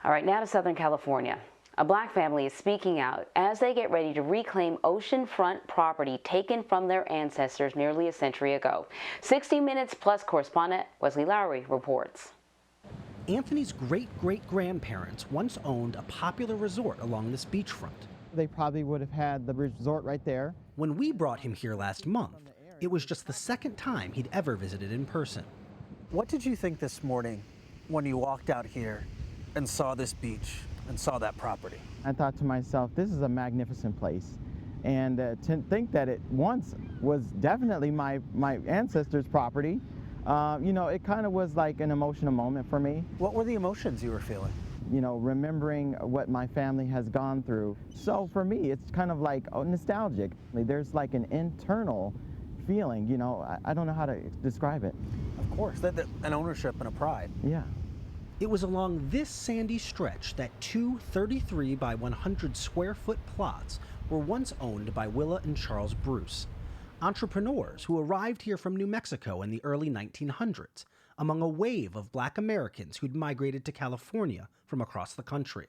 All right, now to Southern California. A black family is speaking out as they get ready to reclaim oceanfront property taken from their ancestors nearly a century ago. 60 Minutes Plus correspondent Wes Lowery reports. Anthony's great-great-grandparents once owned a popular resort along this beachfront. They probably would have had the resort right there. When we brought him here last month, it was just the second time he'd ever visited in person. What did you think this morning when you walked out here and saw this beach and saw that property? I thought to myself, this is a magnificent place. And to think that it once was definitely my ancestors' property, you know, it kind of was like an emotional moment for me. What were the emotions you were feeling? You know, remembering what my family has gone through. So for me, it's kind of like nostalgic. There's like an internal feeling, you know, I don't know how to describe it. Of course, an ownership and a pride. Yeah. It was along this sandy stretch that two 33 by 100 square foot plots were once owned by Willa and Charles Bruce, entrepreneurs who arrived here from New Mexico in the early 1900s, among a wave of black Americans who'd migrated to California from across the country.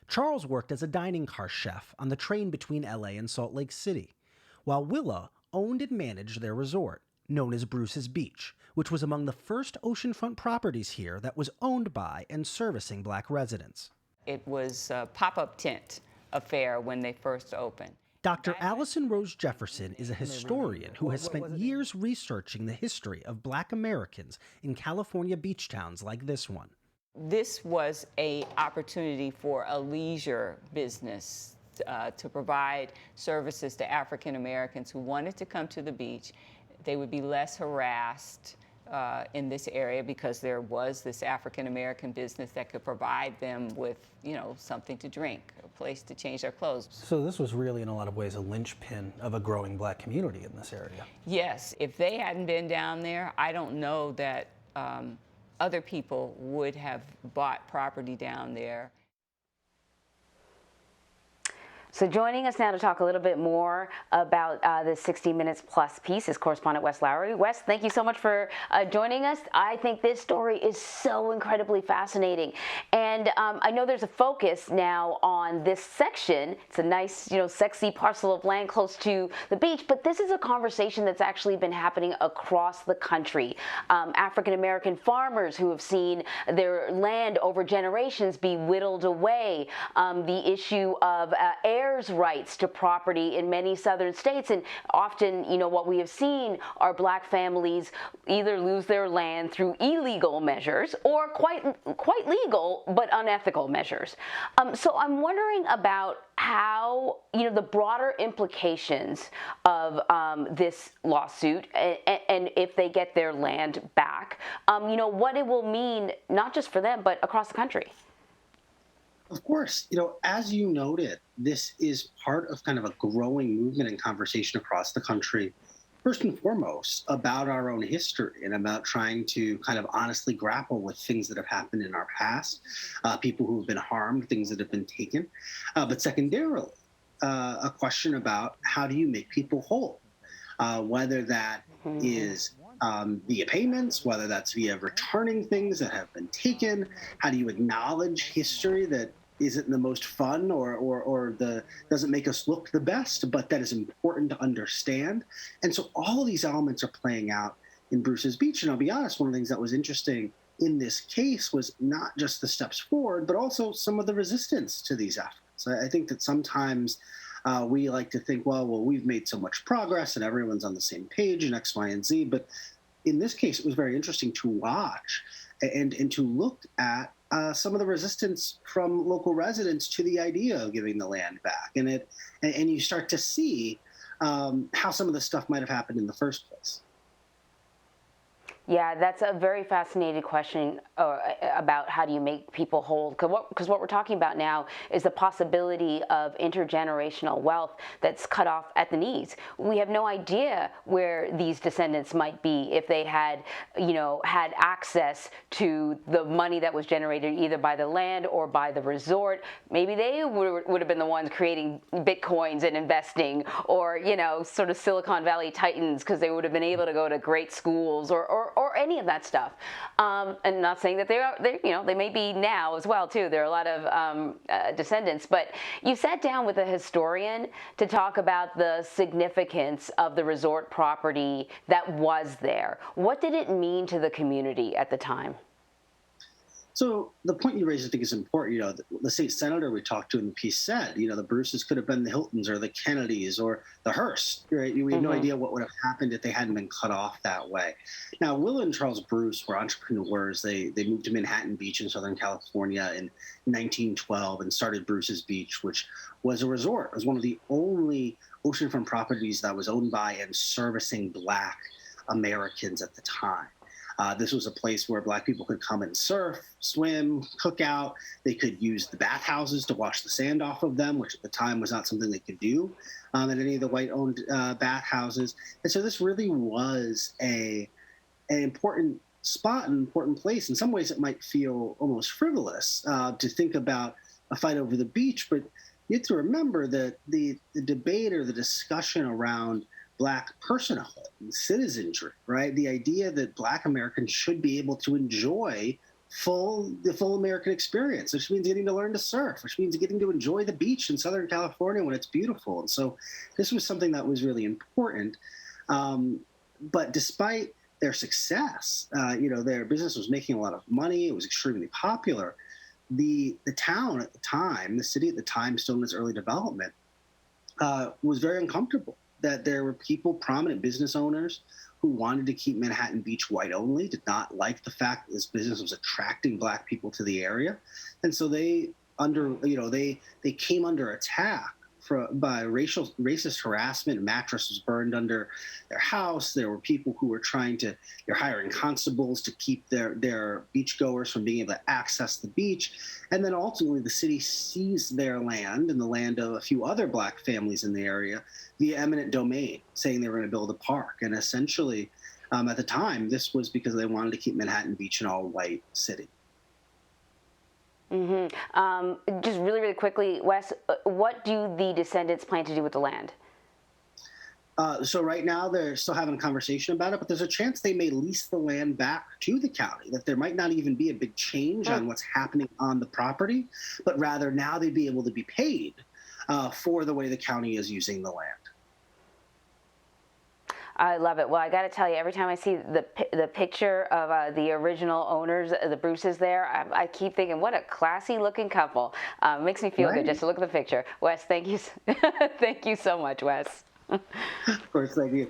Charles worked as a dining car chef on the train between LA and Salt Lake City, while Willa owned and managed their resort, known as Bruce's Beach, which was among the first oceanfront properties here that was owned by and servicing black residents. It was a pop-up tent affair when they first opened. Dr. Allison Rose Jefferson is a historian who has spent years researching the history of black Americans in California beach towns like this one. This was an opportunity for a leisure business to provide services to African Americans who wanted to come to the beach. They would be less harassed in this area because there was this African American business that could provide them with, you know, something to drink, a place to change their clothes. So this was really, in a lot of ways, a linchpin of a growing black community in this area. Yes, if they hadn't been down there, I don't know that other people would have bought property down there. So joining us now to talk a little bit more about the 60 Minutes Plus piece is correspondent Wes Lowery. Wes, thank you so much for joining us. I think this story is so incredibly fascinating. And I know there's a focus now on this section. It's a nice, you know, sexy parcel of land close to the beach, but this is a conversation that's actually been happening across the country. African-American farmers who have seen their land over generations be whittled away, the issue of heirs' rights to property in many southern states, and often, you know, what we have seen are black families either lose their land through illegal measures or quite legal but unethical measures. So I'm wondering about how, you know, the broader implications of this lawsuit, and if they get their land back, you know, what it will mean not just for them but across the country. Of course, you know, as you noted, this is part of kind of a growing movement and conversation across the country, first and foremost, about our own history and about trying to kind of honestly grapple with things that have happened in our past, people who have been harmed, things that have been taken, but secondarily, a question about how do you make people whole, whether that is via payments, whether that's via returning things that have been taken. How do you acknowledge history that isn't the most fun or doesn't make us look the best, but that is important to understand? And so all of these elements are playing out in Bruce's Beach. And I'll be honest, one of the things that was interesting in this case was not just the steps forward, but also some of the resistance to these efforts. I think that sometimes we like to think, well, we've made so much progress and everyone's on the same page and X, Y, and Z. But in this case, it was very interesting to watch and to look at some of the resistance from local residents to the idea of giving the land back. And you start to see how some of this stuff might have happened in the first place. Yeah, that's a very fascinating question about how do you make people whole. Because what we're talking about now is the possibility of intergenerational wealth that's cut off at the knees. We have no idea where these descendants might be if they had, you know, had access to the money that was generated either by the land or by the resort. Maybe they would have been the ones creating bitcoins and investing, or, you know, sort of Silicon Valley titans, because they would have been able to go to great schools or or any of that stuff. And not saying that they may be now as well too. There are a lot of descendants, but you sat down with a historian to talk about the significance of the resort property that was there. What did it mean to the community at the time? So the point you raised, I think, is important. The state senator we talked to in the piece said, the Bruces could have been the Hiltons or the Kennedys or the Hearst, right? We had no idea what would have happened if they hadn't been cut off that way. Now, Willa and Charles Bruce were entrepreneurs. They moved to Manhattan Beach in Southern California in 1912 and started Bruce's Beach, which was a resort. It was one of the only oceanfront properties that was owned by and servicing Black Americans at the time. This was a place where Black people could come and surf, swim, cook out. They could use the bathhouses to wash the sand off of them, which at the time was not something they could do at any of the white-owned bathhouses. And so this really was an important spot, an important place. In some ways, it might feel almost frivolous to think about a fight over the beach, but you have to remember that the debate or the discussion around Black personhood and citizenry, right? The idea that Black Americans should be able to enjoy the full American experience, which means getting to learn to surf, which means getting to enjoy the beach in Southern California when it's beautiful. And so this was something that was really important. But despite their success, their business was making a lot of money. It was extremely popular. The town at the time, the city at the time, still in its early development, was very uncomfortable that there were people, prominent business owners, who wanted to keep Manhattan Beach white only, did not like the fact that this business was attracting Black people to the area. And so they came under attack by racist harassment. Mattress was burned under their house. There were people who were they're hiring constables to keep their beachgoers from being able to access the beach. And then ultimately the city seized their land and the land of a few other Black families in the area via eminent domain, saying they were going to build a park. And essentially, at the time, this was because they wanted to keep Manhattan Beach an all-white city. Just really, really quickly, Wes, what do the descendants plan to do with the land? So right now they're still having a conversation about it, but there's a chance they may lease the land back to the county, that there might not even be a big change on what's happening on the property, but rather now they'd be able to be paid for the way the county is using the land. I love it. Well, I got to tell you, every time I see the picture of the original owners, the Bruces there, I keep thinking, what a classy looking couple. Makes me feel good just to look at the picture. Wes, thank you. Thank you so much, Wes. Of course, thank you.